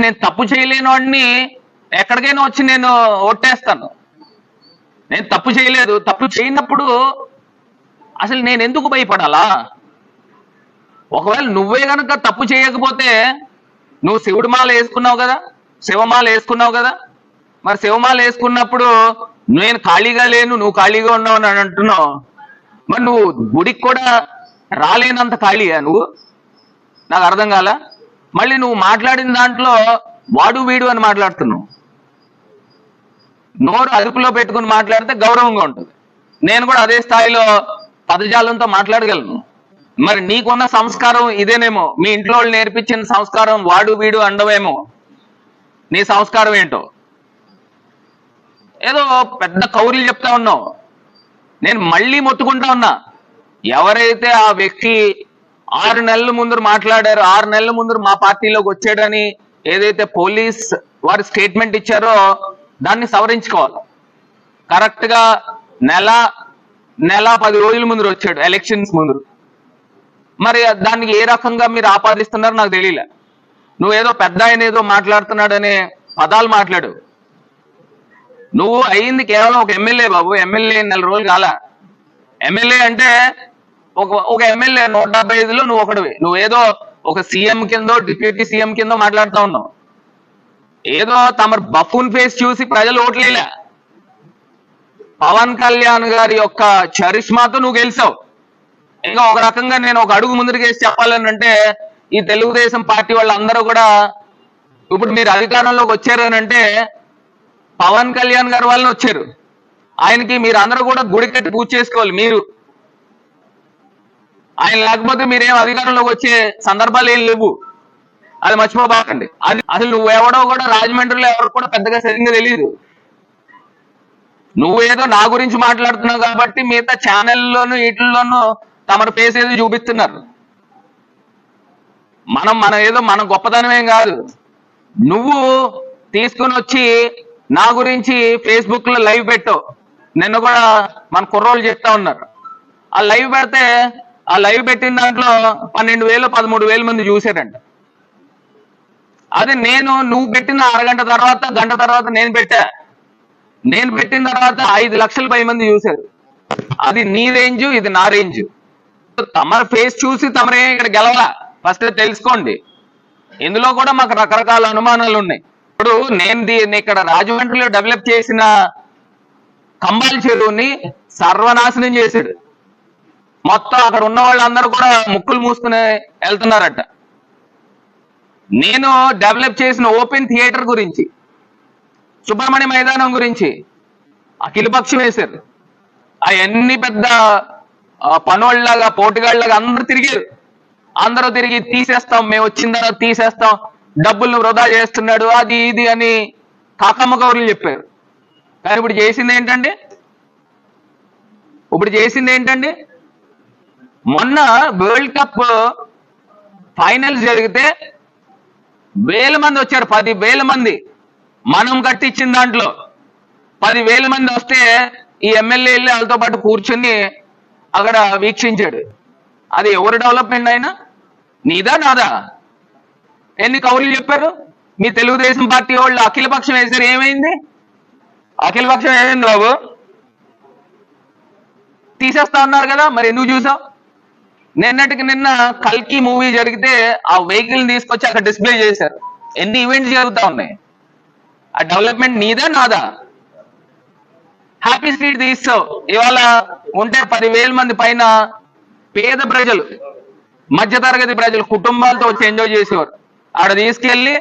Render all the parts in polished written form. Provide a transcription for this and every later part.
నేను తప్పు చేయలేని వాడిని ఎక్కడికైనా వచ్చి నేను ఒట్టేస్తాను. నేను తప్పు చేయలేదు. తప్పు చేయనప్పుడు అసలు నేను ఎందుకు భయపడాలా? ఒకవేళ నువ్వే గనక తప్పు చేయకపోతే, నువ్వు శివుడి మాల వేసుకున్నావు కదా, శివమాల వేసుకున్నావు కదా, మరి శివమాల వేసుకున్నప్పుడు నేను ఖాళీగా లేను, నువ్వు ఖాళీగా ఉన్నావు అని అంటున్నావు. మరి నువ్వు గుడికి కూడా రాలేనంత ఖాళీయా నువ్వు? నాకు అర్థం కాల. మళ్ళీ నువ్వు మాట్లాడిన దాంట్లో వాడు వీడు అని మాట్లాడుతున్నావు. నోరు అదుపులో పెట్టుకుని మాట్లాడితే గౌరవంగా ఉంటుంది. నేను కూడా అదే స్థాయిలో పదజాలంతో మాట్లాడగలను. మరి నీకున్న సంస్కారం ఇదేనేమో, మీ ఇంట్లో వాళ్ళు నేర్పించిన సంస్కారం వాడు వీడు అండవేమో. నీ సంస్కారం ఏంటో ఏదో పెద్ద కౌరులు చెప్తా ఉన్నావు. నేను మళ్ళీ మొత్తుకుంటా ఉన్నా, ఎవరైతే ఆ వ్యక్తి 6 నెలల ముందు మాట్లాడారో, 6 నెలల ముందు మా పార్టీలోకి వచ్చాడని ఏదైతే పోలీస్ వారి స్టేట్మెంట్ ఇచ్చారో దాన్ని సవరించుకోవాలి. కరెక్ట్ గా నెల 10 రోజుల ముందు వచ్చాడు, ఎలక్షన్స్ ముందు. మరి దానికి ఏ రకంగా మీరు ఆపాదిస్తున్నారో నాకు తెలియలే. నువ్వేదో పెద్ద ఆయన ఏదో మాట్లాడుతున్నాడనే పదాలు మాట్లాడు. నువ్వు అయింది కేవలం ఒక ఎమ్మెల్యే బాబు. ఎమ్మెల్యే 4 రోజులు కాల. ఎమ్మెల్యే అంటే ఒక ఎమ్మెల్యే 175లో నువ్వు ఒకటివి. నువ్వేదో ఒక సీఎం కిందో డిప్యూటీ సీఎం కిందో మాట్లాడుతూ ఉన్నావు. ఏదో తమ బఫూన్ ఫేస్ చూసి ప్రజలు ఓట్లేలే. పవన్ కళ్యాణ్ గారి యొక్క చరిష్మాతో నువ్వు గెలిచావు. ఇంకా ఒక రకంగా నేను ఒక అడుగు ముందుకు వేసి చెప్పాలని అంటే, ఈ తెలుగుదేశం పార్టీ వాళ్ళందరూ కూడా ఇప్పుడు మీరు అధికారంలోకి వచ్చారని అంటే పవన్ కళ్యాణ్ గారి వాళ్ళని వచ్చారు. ఆయనకి మీరు అందరూ కూడా గుడి కట్టి పూజ చేసుకోవాలి. మీరు ఆయన లేకపోతే మీరేం అధికారంలోకి వచ్చే సందర్భాలు ఏం లేవు. అది మర్చిపోబాకండి. అది అసలు నువ్వెవడో కూడా రాజమండ్రిలో ఎవరికి కూడా పెద్దగా సరిగ్గా తెలియదు. నువ్వేదో నా గురించి మాట్లాడుతున్నావు కాబట్టి మిగతా ఛానల్లోనూ వీటిల్లోనూ తమరు ఫేస్ ఏదో చూపిస్తున్నారు. మన ఏదో మన గొప్పతనమేం కాదు. నువ్వు తీసుకుని వచ్చి నా గురించి ఫేస్బుక్ లో లైవ్ పెట్టావు. నిన్న కూడా మన కుర్రోళ్ళు చెప్తా ఉన్నారు. ఆ లైవ్ పెడితే ఆ లైవ్ పెట్టిన దాంట్లో 12,000 13,000 మంది చూశారంట. అదే నువ్వు పెట్టిన అరగంట తర్వాత గంట తర్వాత నేను పెట్టిన తర్వాత 5 లక్షల పై మంది చూశారు. అది నీ రేంజ్, ఇది నా రేంజ్. తమ ఫేస్ చూసి తమరే ఇక్కడ గెలవాలా ఫస్ట్ తెలుసుకోండి. ఇందులో కూడా మాకు రకరకాల అనుమానాలు ఉన్నాయి. ఇప్పుడు నేను ఇక్కడ రాజమండ్రిలో డెవలప్ చేసిన కంబాల చెరువుని సర్వనాశనం చేశాడు. మొత్తం అక్కడ ఉన్న వాళ్ళందరూ కూడా ముక్కులు మూసుకుని వెళ్తున్నారట. నేను డెవలప్ చేసిన ఓపెన్ థియేటర్ గురించి, సుబ్రహ్మణ్య మైదానం గురించి అఖిలపక్షం వేశారు. అవన్నీ పెద్ద పనోళ్ళలాగా పోటుగాళ్ళలాగా అందరూ తిరిగారు. అందరూ తిరిగి తీసేస్తాం, మేము వచ్చిన తర్వాత తీసేస్తాం, డబ్బులను వృధా చేస్తున్నాడు, అది ఇది అని కాకమ్మ కౌరులు చెప్పారు. కానీ ఇప్పుడు చేసింది ఏంటండి? మొన్న వరల్డ్ కప్ ఫైనల్స్ జరిగితే 1000 మంది వచ్చారు. 10,000 మంది. మనం కట్టించిన దాంట్లో 10,000 మంది వస్తే ఈ ఎమ్మెల్యే వెళ్ళి వాళ్ళతో పాటు కూర్చుని అక్కడ వీక్షించాడు. అది ఎవరు డెవలప్మెంట్ అయినా? నీదా నాదా? ఎన్ని కౌరులు చెప్పారు? మీ తెలుగుదేశం పార్టీ వాళ్ళు అఖిలపక్షం వేశారు. ఏమైంది అఖిలపక్షం? ఏమైంది బాబు? తీసేస్తా ఉన్నారు కదా, మరి ఎందుకు చూసావు? నిన్నటికి నిన్న కల్కి మూవీ జరిగితే ఆ వెహికల్ తీసుకొచ్చి అక్కడ డిస్ప్లే చేశారు. ఎన్ని ఈవెంట్స్ జరుగుతూ ఉన్నాయి. ఆ డెవలప్మెంట్ నీదా నాదా? హ్యాపీ స్ట్రీట్ తీస్తావు. ఇవాళ ఉంటే 10,000 మంది పైన పేద ప్రజలు, మధ్యతరగతి ప్రజలు కుటుంబాలతో వచ్చి ఎంజాయ్ చేసేవారు. ఆడ తీసుకెళ్ళి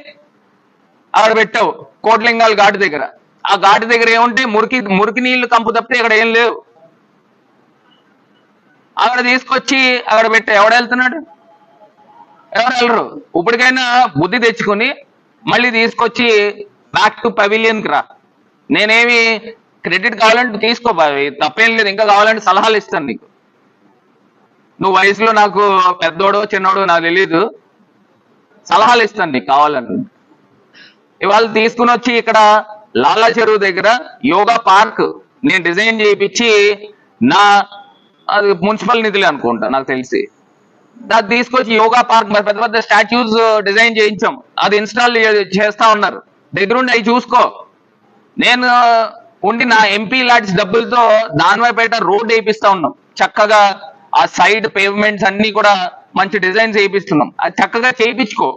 ఆడ పెట్టావు కోట్లింగాల ఘాటు దగ్గర. ఆ ఘాటు దగ్గర ఏముంటే మురికి నీళ్లు కంపు తప్పితే ఇక్కడ ఏం లేవు. అక్కడ తీసుకొచ్చి అక్కడ పెట్టా. ఎవడు వెళ్తున్నాడు? ఎవరు వెళ్ళరు. ఇప్పటికైనా బుద్ధి తెచ్చుకొని మళ్ళీ తీసుకొచ్చి బ్యాక్ టు పవిలియన్కి రా. నేనేమి క్రెడిట్ కావాలంటే తీసుకో, తప్పేం లేదు. ఇంకా కావాలంటే సలహాలు ఇస్తాను నీకు. నువ్వు వయసులో నాకు పెద్దోడో చిన్నోడో నాకు తెలీదు, సలహాలు ఇస్తాను నీకు కావాలని. ఇవాళ తీసుకుని వచ్చి ఇక్కడ లాలా చెరువు దగ్గర యోగా పార్క్ నేను డిజైన్ చేయించి, అది మున్సిపల్ నిధులే అనుకుంటా నాకు తెలిసి, అది తీసుకొచ్చి యోగా పార్క్ పెద్ద పెద్ద స్టాచ్యూస్ డిజైన్ చేయించాం, అది ఇన్స్టాల్ చేస్తా ఉన్నారు. దగ్గరుండి అవి చూసుకో. నేను ఉండి నా ఎంపీ లాడ్స్ డబ్బులతో దానివైపేట రోడ్ వేయిస్తా ఉన్నాం. చక్కగా ఆ సైడ్ పేవ్మెంట్స్ అన్ని కూడా మంచి డిజైన్స్ వేయిస్తున్నాం. అది చక్కగా చేయించుకో.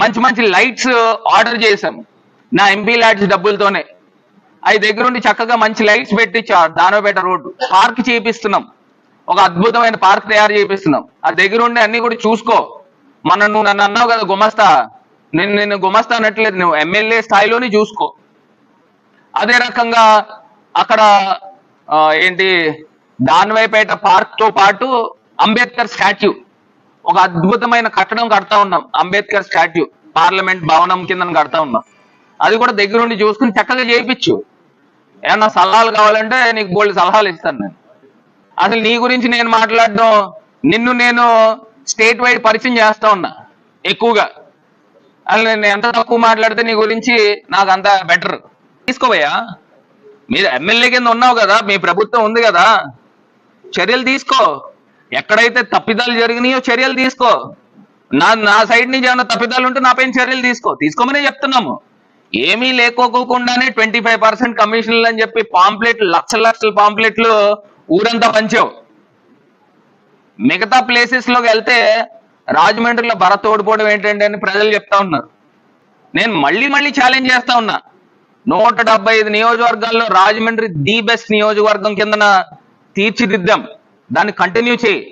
మంచి మంచి లైట్స్ ఆర్డర్ చేశాం నా ఎంపీ లాడ్స్ డబ్బులతోనే. అవి దగ్గరుండి చక్కగా మంచి లైట్స్ పెట్టించా. దానివైపేట రోడ్డు పార్క్ చేపిస్తున్నాం, ఒక అద్భుతమైన పార్క్ తయారు చేపిస్తున్నాం. ఆ దగ్గరుండి అన్ని కూడా చూసుకో. నువ్వు నన్ను అన్నావు కదా గుమస్తా, నేను గుమస్తా అనట్లేదు, నువ్వు ఎమ్మెల్యే స్థాయిలోని చూసుకో. అదే రకంగా అక్కడ ఏంటి దానివైపేట పార్క్ తో పాటు అంబేద్కర్ స్టాట్యూ, ఒక అద్భుతమైన కట్టడం కడతా ఉన్నాం. అంబేద్కర్ స్టాట్యూ పార్లమెంట్ భవనం కింద కడతా ఉన్నాం. అది కూడా దగ్గరుండి చూసుకుని చక్కగా చేయించు. ఏమన్నా సలహాలు కావాలంటే నీకు బోల్డ్ సలహాలు ఇస్తాను నేను. అసలు నీ గురించి నేను మాట్లాడడం, నిన్ను నేను స్టేట్ వైడ్ పరిచయం చేస్తా ఉన్నా ఎక్కువగా. అసలు నేను ఎంత తక్కువ మాట్లాడితే నీ గురించి నాకు అంత బెటర్. తీసుకోవయ్యా, మీరు ఎమ్మెల్యే కింద ఉన్నావు కదా, మీ ప్రభుత్వం ఉంది కదా, చర్యలు తీసుకో. ఎక్కడైతే తప్పిదాలు జరిగినాయో చర్యలు తీసుకో. నా సైడ్ నుంచి ఏమైనా తప్పిదాలు ఉంటే నా పైన చర్యలు తీసుకోమనే చెప్తున్నాము. ఏమీ లేకోకుండానే 25% కమిషన్లు అని చెప్పి పాంప్లెట్లు, లక్షల పాంప్లెట్లు ఊరంతా పంచావు. మిగతా ప్లేసెస్ లోకి వెళ్తే రాజమండ్రిలో భరత్ ఓడిపోవడం ఏంటంటే అని ప్రజలు చెప్తా ఉన్నారు. నేను మళ్ళీ ఛాలెంజ్ చేస్తా ఉన్నా. 175 నియోజకవర్గాల్లో రాజమండ్రి ది బెస్ట్ నియోజకవర్గం కిందన తీర్చిదిద్దాం. దాన్ని కంటిన్యూ చేయి.